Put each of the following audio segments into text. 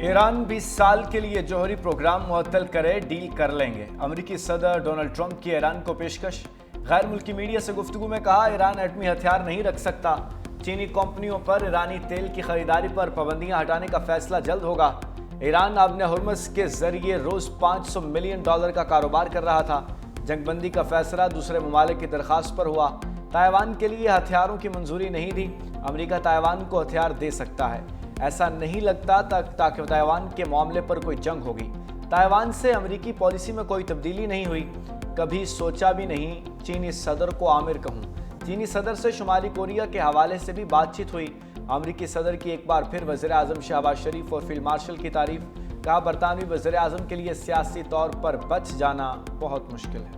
Iran 20 साल के लिए जौहरी प्रोग्राम मुअत्तल करे, डील कर लेंगे। अमेरिकी सदर डोनाल्ड ट्रंप की ईरान को पेशकश। गैर मुल्की मीडिया से गुफ्तगू में कहा, ईरान एटमी हथियार नहीं रख सकता। चीनी कंपनियों पर ईरानी तेल की खरीदारी पर पाबंदियां हटाने का फैसला जल्द होगा। ईरान आबने हुर्मुज के जरिए रोज $500 मिलियन का कारोबार कर रहा था। जंगबंदी का फैसला दूसरे ममालिक की दरखास्त पर हुआ। ताइवान के लिए हथियारों की मंजूरी नहीं दी। अमेरिका ताइवान को हथियार दे सकता है, ऐसा नहीं लगता ताकि ताइवान के मामले पर कोई जंग होगी। ताइवान से अमेरिकी पॉलिसी में कोई तब्दीली नहीं हुई, कभी सोचा भी नहीं। चीनी सदर को आमिर कहूँ। चीनी सदर से शुमाली कोरिया के हवाले से भी बातचीत हुई। अमेरिकी सदर की एक बार फिर वज़ीर आज़म शहबाज शरीफ और फील्ड मार्शल की तारीफ। कहा, बरतानवी वज़ीर आज़म के लिए सियासी तौर पर बच जाना बहुत मुश्किल है।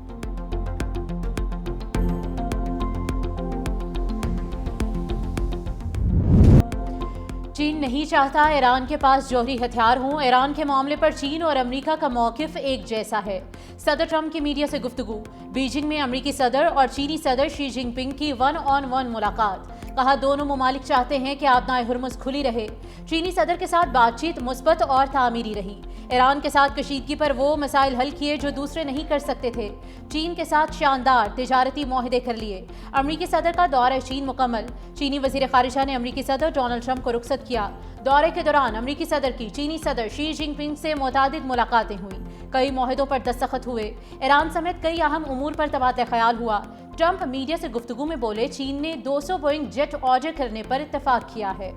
चीन नहीं चाहता ईरान के पास जौहरी हथियार हों। ईरान के मामले पर चीन और अमेरिका का मौकिफ एक जैसा है। सदर ट्रंप की मीडिया से गुफ्तगू। बीजिंग में अमेरिकी सदर और चीनी सदर शी जिनपिंग की 1-on-1 मुलाकात। कहा, दोनों ममालिक चाहते हैं कि आबनाए हुर्मुज खुली रहे। चीनी सदर के साथ बातचीत मुस्बत और तामीरी रही। ईरान के साथ कशीदगी पर वो मसाइल हल किए जो दूसरे नहीं कर सकते थे। चीन के साथ शानदार तिजारती मुआहदे कर लिए। अमेरिकी सदर का दौरा चीन मुकम्मल। चीनी वजीर खारिजा ने अमेरिकी सदर डोनाल्ड ट्रंप को रुखसत किया। दौरे के दौरान अमेरिकी सदर की चीनी सदर शी जिनपिंग से मुतादिद मुलाकातें हुई। कई मुआहदों पर दस्तखत हुए। ईरान समेत कई अहम उमूर पर तबादला ख्याल हुआ। ट्रंप मीडिया से गुफ्तगू में बोले, चीन ने 200 बोइंग जेट ऑर्डर करने पर इत्तफाक किया है।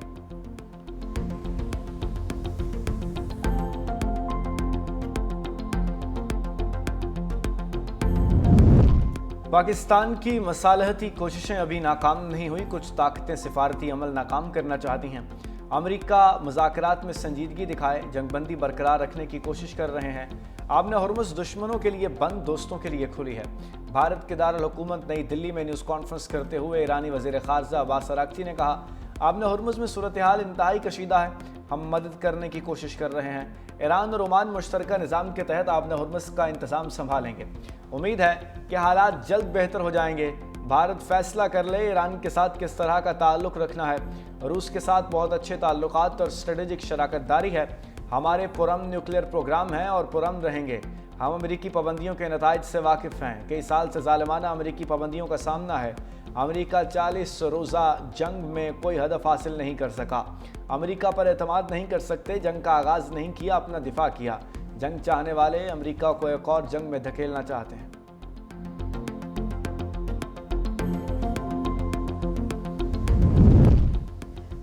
पाकिस्तान की मसालहती कोशिशें अभी नाकाम नहीं हुई। कुछ ताकतें सिफारती अमल नाकाम करना चाहती हैं। अमेरिका मुज़ाकरात में संजीदगी दिखाए, जंगबंदी बरकरार रखने की कोशिश कर रहे हैं। आबने हुर्मुज दुश्मनों के लिए बंद, दोस्तों के लिए खुली है। भारत के दारुल हुकूमत नई दिल्ली में न्यूज़ कॉन्फ्रेंस करते हुए ईरानी वज़ीर ख़ारजा अब्बास अराग़ची ने कहा, आबने हुर्मुज में सूरत हाल इंतहाई कशीदा है, हम मदद करने की कोशिश कर रहे हैं। ईरान और ओमान मुश्तरका निज़ाम के तहत आबने हुर्मुज का इंतज़ाम संभालेंगे। उम्मीद है कि हालात जल्द बेहतर हो जाएंगे। भारत फैसला कर ले ईरान के साथ किस तरह का ताल्लुक़ रखना है। रूस के साथ बहुत अच्छे ताल्लुकात और स्ट्रेटेजिक शराकतदारी है। हमारे पुरअमन न्यूक्लियर प्रोग्राम हैं और पुरअमन रहेंगे। हम अमेरिकी पाबंदियों के नताइज से वाकिफ़ हैं। कई साल से ज़ालिमाना अमेरिकी पाबंदियों का सामना है। अमेरिका 40 रोज़ा जंग में कोई हदफ हासिल नहीं कर सका। अमेरिका पर एतमाद नहीं कर सकते। जंग का आगाज़ नहीं किया, अपना दिफा किया। जंग चाहने वाले अमेरिका को एक और जंग में धकेलना चाहते हैं।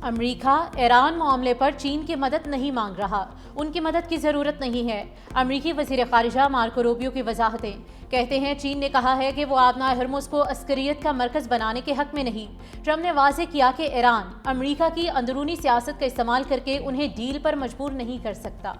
अमेरिका ईरान मामले पर चीन की मदद नहीं मांग रहा, उनकी मदद की ज़रूरत नहीं है। अमेरिकी वज़ीर ख़ारिजा मार्को रूबियो की वजाहतें। कहते हैं, चीन ने कहा है कि वो आबनाए हुर्मुज को अस्करियत का मरकज़ बनाने के हक़ में नहीं। ट्रंप ने वाज़ेह किया कि ईरान अमेरिका की अंदरूनी सियासत का इस्तेमाल करके उन्हें डील पर मजबूर नहीं कर सकता।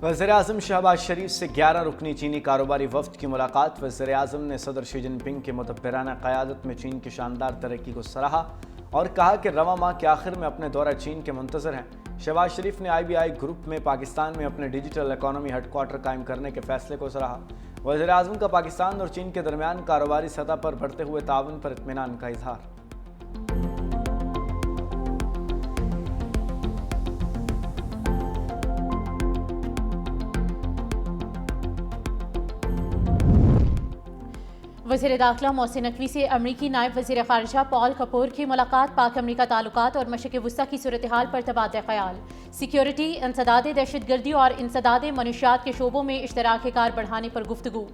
वज़ीर आज़म शहबाज शरीफ से 11 रुकनी चीनी कारोबारी वफ़द की मुलाकात। वज़ीर आज़म ने सदर शी जिनपिंग के मुतब्बिराना क़यादत में चीन की शानदार तरक्की को सराहा और कहा कि रवा माह के आखिर में अपने दौरा चीन के मुंतज़र हैं। शहबाज शरीफ ने IBI ग्रुप में पाकिस्तान में अपने डिजिटल इकॉनमी हेडक्वार्टर कायम करने के फैसले को सराहा। वज़ीर आज़म का पाकिस्तान और चीन के दरमियान कारोबारी सतह पर बढ़ते हुए ताउन पर इत्मीनान का इजहार। वज़ीर दाखिला मोहसिन नकवी से अमरीकी नायब वज़ीर ख़ारिजा पॉल कपूर की मुलाकात। पाक अमरीका ताल्लुकात और मशरिक़ वुस्ता की सूरत हाल पर तबादला ख्याल। सिक्योरिटी, इंसदाद दहशतगर्दी और इंसदाद मनुशियात के शोबों में इश्तराक कार बढ़ाने पर गुफ्तगू।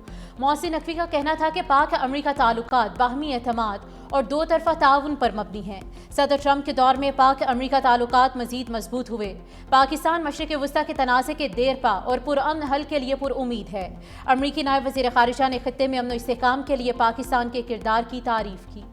मोहसिन नकवी का कहना था कि पाक अमरीका ताल्लुकात बाहमी एतमाद और दो तरफ़ा ताउन पर मबनी हैं। सदर ट्रंप के दौर में पाक अमरीका ताल्लुकात मज़ीद मजबूत हुए। पाकिस्तान मशरिक़ वुस्ता के तनाज़े के देरपा और पुरअमन हल के लिए पुरउम्मीद है। अमरीकी नायब वज़ीर ख़ारिजा ने ख़ित्ते में अमन व इस्तेहकाम के लिए पाकिस्तान के किरदार की तारीफ की।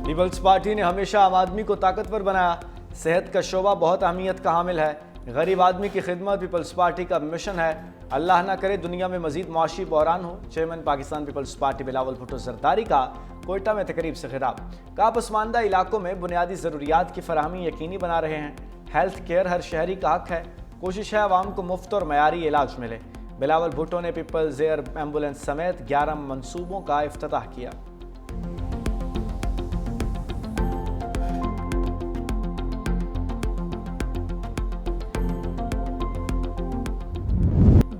पीपल्स पार्टी ने हमेशा आम आदमी को ताकतवर बनाया। सेहत का शोबा बहुत अहमियत का हामिल है। गरीब आदमी की खिदमत पीपल्स पार्टी का मिशन है। अल्लाह ना करे दुनिया में मजीद मुआशी बहरान हो। Chairman Pakistan People's Party Bilawal Bhutto Zardari का कोयटा में तकरीब से खिताब। कहा, पसमानदा इलाकों में बुनियादी ज़रूरियात की फराहमी यकीनी बना रहे हैं। हेल्थ केयर हर शहरी का हक है। कोशिश है आवाम को मुफ्त और मयारी इलाज मिले। बिलावल भुट्टो ने पीपल्स एयर एम्बुलेंस समेत 11 मंसूबों का इफ्तिताह किया।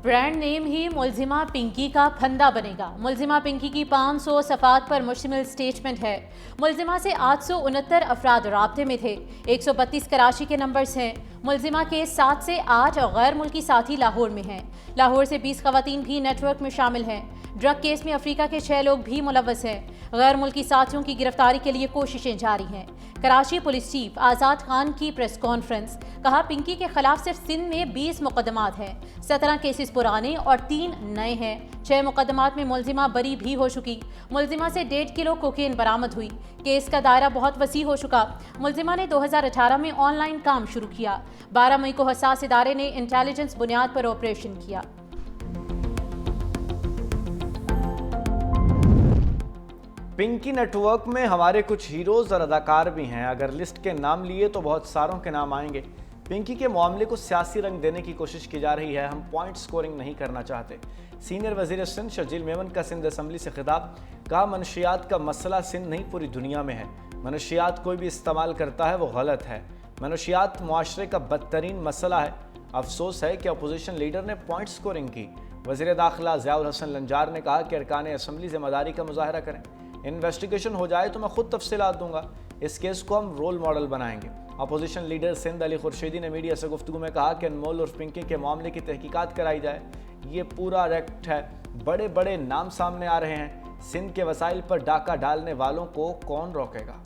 ब्रांड नेम ही मुलजिमा पिंकी का फंदा बनेगा। मुलजिमा पिंकी की 500 सफ़ात पर मुश्तमिल स्टेटमेंट है। मुलजिमा से 869 अफराद राब्ते में थे। 132 कराची के नंबर्स हैं। मुलजिमा के 7 से 8 गैर मुल्की साथी लाहौर में हैं। लाहौर से 20 खवातीन भी नेटवर्क में शामिल हैं। ड्रग केस में अफ्रीका के 6 लोग भी मुलव्वस हैं। गैर मुल्की साथियों की गिरफ्तारी के लिए कोशिशें जारी हैं। कराची पुलिस चीफ आज़ाद खान की प्रेस कॉन्फ्रेंस, कहा पिंकी के खिलाफ सिर्फ सिंध में 20 मुकदमात हैं। 17 केसेस पुराने और 3 नए हैं। 6 मुकदमात में मुलजिमा बरी भी हो चुकी। मुलजिमा से 1.5 किलो कोकेन बरामद हुई। केस का दायरा बहुत वसी हो चुका। मुलजिमा ने 2018 में ऑनलाइन काम शुरू किया। 12 मई को हसास इदारे ने इंटेलिजेंस बुनियाद पर ऑपरेशन किया। पिंकी नेटवर्क में हमारे कुछ हीरोज और अदाकार भी हैं। अगर लिस्ट के नाम लिए तो बहुत सारों के नाम आएंगे। पिंकी के मामले को सियासी रंग देने की कोशिश की जा रही है। हम पॉइंट स्कोरिंग नहीं करना चाहते। सीनियर वजीर सिंध शर्जील मेमन का सिंध असम्बली से खिताब, कहा मनशियात का मसला सिंध नहीं पूरी दुनिया में है। मनशियात कोई भी इस्तेमाल करता है वो गलत है। मनशियात मुआशरे का बदतरीन मसला है। अफसोस है कि अपोजिशन लीडर ने पॉइंट स्कोरिंग की। वजीर दाखिला ज़ियाउल हसन लंजार ने कहा कि अरकान असम्बली ज़िम्मेदारी का मुजाहरा करें। इन्वेस्टिगेशन हो जाए तो मैं खुद तफसीलात दूंगा। इस केस को हम रोल मॉडल बनाएंगे। अपोजिशन लीडर सिंध अली खुर्शीदी ने मीडिया से गुफ्तगू में कहा कि अनमोल और पिंकी के मामले की तहकीकात कराई जाए। ये पूरा एक्ट है। बड़े बड़े नाम सामने आ रहे हैं। सिंध के वसाइल पर डाका डालने वालों को कौन रोकेगा।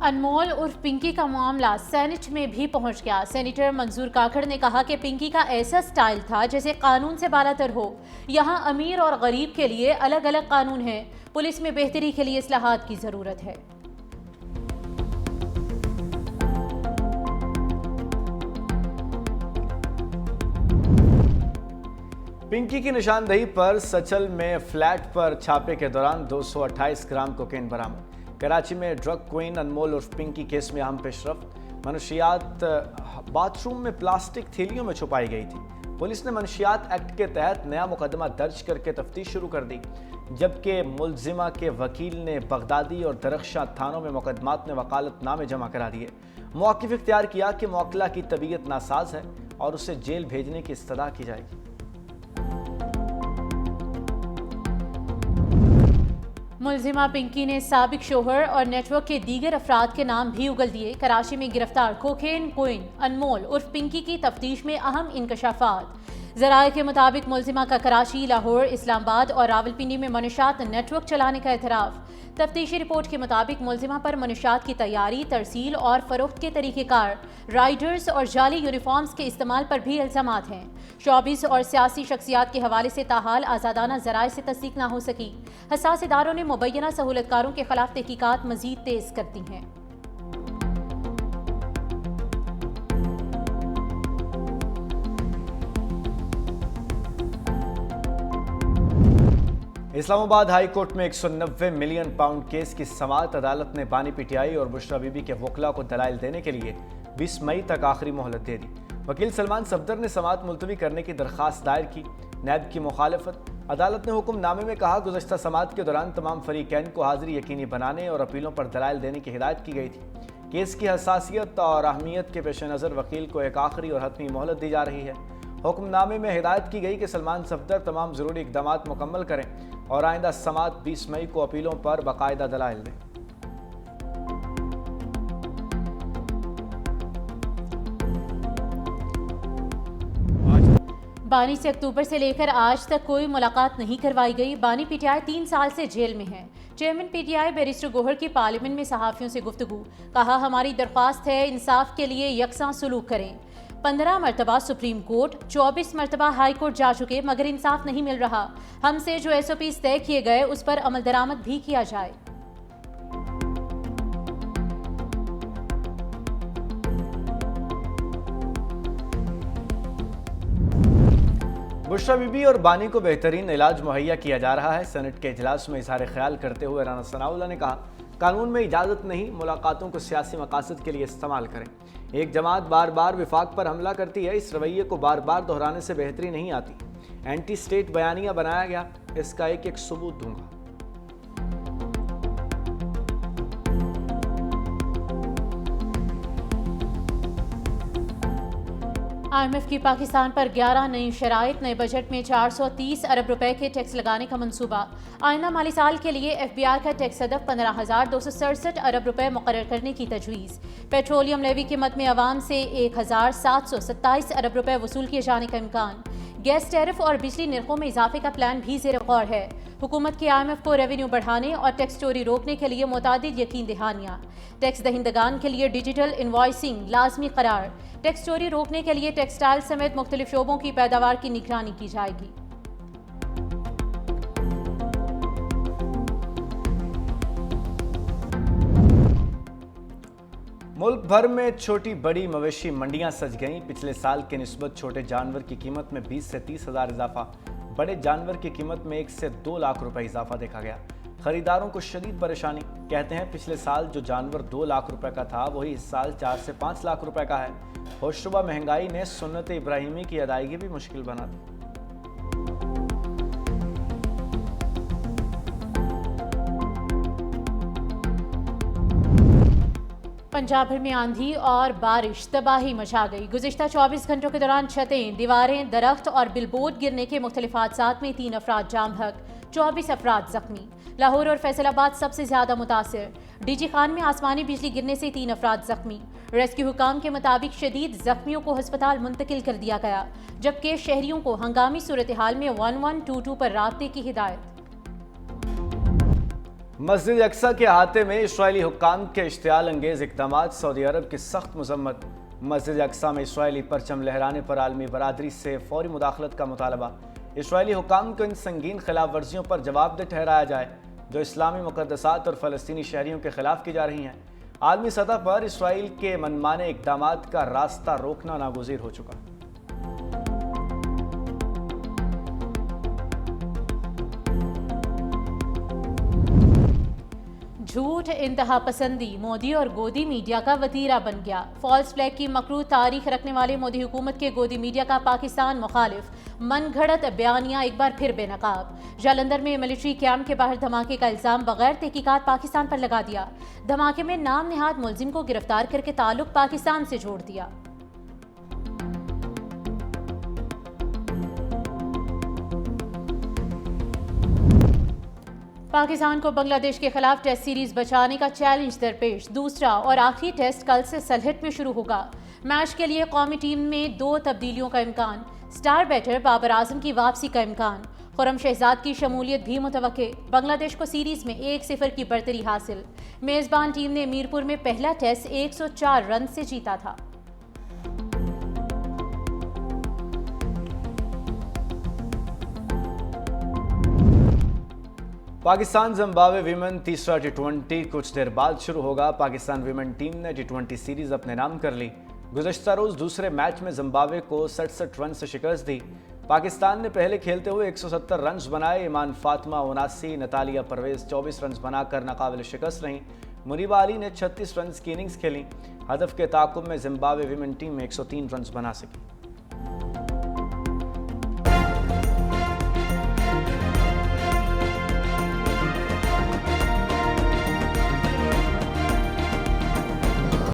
अनमोल उर्फ पिंकी का मामला सेनेट में भी पहुंच गया। सेनेटर मंजूर काकड़ ने कहा कि पिंकी का ऐसा स्टाइल था जैसे कानून से बालातर हो। यहाँ अमीर और गरीब के लिए अलग अलग कानून हैं। पुलिस में बेहतरी के लिए इस्लाहात की जरूरत है। पिंकी की निशानदेही पर सचल में फ्लैट पर छापे के दौरान 228 ग्राम कोकेन बरामद। कराची में ड्रग क्वीन अनमोल उर्फ पिंकी केस में अहम पेशरफ्त। मनशियात बाथरूम में प्लास्टिक थैलियों में छुपाई गई थी। पुलिस ने मनशियात एक्ट के तहत नया मुकदमा दर्ज करके तफ्तीश शुरू कर दी, जबकि मुलजिमा के वकील ने बगदादी और दरख्शां थानों में मुकदमात में वकालतनामे जमा करा दिए। मौक़िफ़ इख्तियार किया कि मौकला की तबीयत नासाज है और उसे जेल भेजने की इस्तदा की जाएगी। मुलजिमा पिंकी ने साबिक शोहर और नेटवर्क के दीगर अफराद के नाम भी उगल दिए। कराची में गिरफ्तार कोकेन क्वीन अनमोल उर्फ पिंकी की तफ्तीश में अहम इंकशाफात। ज़राए के मुताबिक मुलजिमा का कराची, लाहौर, इस्लामाबाद और रावलपिंडी में मनशात नेटवर्क चलाने का एतराफ़। तफ्तीशी रिपोर्ट के मुताबिक मुलजिमा पर मनशात की तैयारी, तरसील और फरोख्त के तरीक़ेकार, राइडर्स और जाली यूनिफॉर्म्स के इस्तेमाल पर भी इल्ज़ामात हैं। शोबिस और सियासी शख्सियात के हवाले से ताहाल आज़ादाना ज़राए से तस्दीक ना हो सकी। हसास इदारों ने मुबैना सहूलतकारों के खिलाफ तहकीकात मज़ीद तेज़ कर दी हैं। इस्लामाबाद हाई कोर्ट में 190 मिलियन पाउंड केस की समाअत अदालत ने बानी पीटीआई और बुशरा बीबी के वकला को दलाइल देने के लिए 20 मई तक आखिरी मोहलत दे दी। वकील सलमान सफदर ने समाअत मुलतवी करने की दरख्वास्त दायर की। नैब की मुखालफत। अदालत ने हुक्मनामे में कहा, गुज़श्ता समाअत के दौरान तमाम फरीकैन को हाजिरी यकीनी बनाने और अपीलों पर दलाइल देने की हिदायत की गई थी। केस की हसासियत और अहमियत के पेश नज़र वकील को एक आखिरी और हतमी मोहलत दी जा रही है। हुक्मनामे में हिदायत की गई कि सलमान सफदर तमाम ज़रूरी इक़दामात मुकम्मल करें और आइंदा समाअत 20 मई को अपीलों पर बाकायदा दलाइल दें। बानी से अक्टूबर से लेकर आज तक कोई मुलाकात नहीं करवाई गई। बानी पीटीआई 3 साल से जेल में है। चेयरमैन पीटीआई बैरिस्टर गोहर की पार्लियामेंट में सहाफ़ियों से गुफ्तगू, कहा हमारी दरख्वास्त है इंसाफ के लिए यकसा सलूक करें। 15 मरतबा सुप्रीम कोर्ट, 24 मरतबा हाई कोर्ट जा चुके मगर इंसाफ नहीं मिल रहा। हमसे जो SOPs तय किए गए उस पर अमल दरामद भी किया जाए। बुशरा बीबी और बानी को बेहतरीन इलाज मुहैया किया जा रहा है। सेनेट के इजलास में इजहार ख्याल करते हुए राना सनाउल्लाह ने कहा, कानून में इजाज़त नहीं, मुलाकातों को सियासी मकासद के लिए इस्तेमाल करें। एक जमात बार बार विफाक पर हमला करती है, इस रवैये को बार बार दोहराने से बेहतरी नहीं आती। एंटी स्टेट बयानिया बनाया गया, इसका एक एक सबूत दूंगा। IMF की पाकिस्तान पर 11 नई शराइत, नए बजट में 430 अरब रुपए के टैक्स लगाने का मंसूबा। आइंदा माली साल के लिए FBI का टैक्स हदफ 15,267 अरब रुपए मुकर्रर करने की तजवीज़। पेट्रोलियम लेवी कीमत में अवाम से 1,727 अरब रुपए वसूल किए जाने का इम्कान। गैस टैरिफ और बिजली निर्खों में इजाफे का प्लान भी ज़ेर गौर है। हुकूमत की IMF को रेवेन्यू बढ़ाने और टैक्स चोरी रोकने के लिए मुतादिद यकीन दहानियाँ। टैक्स दहिंदगान के लिए डिजिटल इनवॉइसिंग लाजमी करार। टैक्स चोरी रोकने के लिए टेक्सटाइल समेत मुख्तलिफ शोबों की पैदावार की निगरानी की जाएगी। मुल्क भर में छोटी बड़ी मवेशी मंडियां सज गईं। पिछले साल के निस्बत छोटे जानवर की कीमत में 20 से 30 हज़ार इजाफा, बड़े जानवर की कीमत में 1 से 2 लाख रुपए इजाफा देखा गया। खरीदारों को शदीद परेशानी। कहते हैं पिछले साल जो जानवर 2 लाख रुपए का था वही इस साल 4 से 5 लाख रुपए का है। होशरुबा महंगाई ने सुन्नत इब्राहिमी की अदायगी भी मुश्किल बना दी। पंजाब भर में आंधी और बारिश तबाही मचा गई। गुज़िश्ता 24 घंटों के दौरान छतें, दीवारें, दरख्त और बिलबोर्ड गिरने के मुख्तलिफ हादसात में 3 अफराद जाम हक, 24 अफराद जख्मी। लाहौर और फैसलाबाद सबसे ज्यादा मुतासिर। डीजी खान में आसमानी बिजली गिरने से 3 अफराद जख्मी। रेस्क्यू हुकाम के मुताबिक शदीद जख्मियों को अस्पताल मुंतकिल कर दिया गया, जबकि शहरियों को हंगामी सूरत हाल में 1122 पर राब्ते की हिदायत। मस्जिद अक्सा के अहाते में इस्राइली हुक्काम के इश्तियाल अंगेज इक़दामात, सऊदी अरब की सख्त मजम्मत। मस्जिद अक्सा में इस्राइली परचम लहराने पर आलमी बरादरी से फौरी मुदाखलत का मुतालबा। इस्राइली हुक्काम को इन संगीन खिलाफ वर्जियों पर जवाबदेह ठहराया जाए जो इस्लामी मुक़द्दसात और फ़लस्तीनी शहरियों के खिलाफ की जा रही हैं। आलमी सतह पर इसराइल के मनमाने इक़दामात का रास्ता रोकना नागुज़ीर हो चुका। झूठ, इंतहा पसंदी मोदी और गोदी मीडिया का वतीरा बन गया। फॉल्स फ्लैग की मकरूह तारीख रखने वाले मोदी हुकूमत के गोदी मीडिया का पाकिस्तान मुखालिफ मन घड़त बयानियां एक बार फिर बेनकाब। जालंधर में मिलिट्री कैंप के बाहर धमाके का इल्जाम बगैर तहकीकात पाकिस्तान पर लगा दिया। धमाके में नाम निहाद मुलजिम को गिरफ्तार करके ताल्लुक पाकिस्तान से जोड़ दिया। पाकिस्तान को बांग्लादेश के खिलाफ टेस्ट सीरीज बचाने का चैलेंज दरपेश। दूसरा और आखिरी टेस्ट कल से सलहट में शुरू होगा। मैच के लिए कौमी टीम में 2 तब्दीलियों का इम्कान। स्टार बैटर बाबर आजम की वापसी का इम्कान। खुरम शहजाद की शमूलियत भी मुतवक्के। बांग्लादेश को सीरीज में 1-0 की बढ़तरी हासिल। मेजबान टीम ने मीरपुर में पहला टेस्ट 104 रन से जीता था। पाकिस्तान जिम्बाब्वे विमेन तीसरा T20 कुछ देर बाद शुरू होगा। पाकिस्तान विमेन टीम ने T20 सीरीज अपने नाम कर ली। गुज़श्ता रोज दूसरे मैच में जिम्बाब्वे को 67 रन से शिकस्त दी। पाकिस्तान ने पहले खेलते हुए 170 रन बनाए। ईमान फातिमा 79, नतालिया परवेज 24 रन बनाकर नाकाबिल शिकस्त रहीं। मुनीबा अली ने 36 रन की इनिंग्स खेली। हदफ के ताक़ुब में जिम्बाब्वे विमेन टीम में 103 रन बना सकी।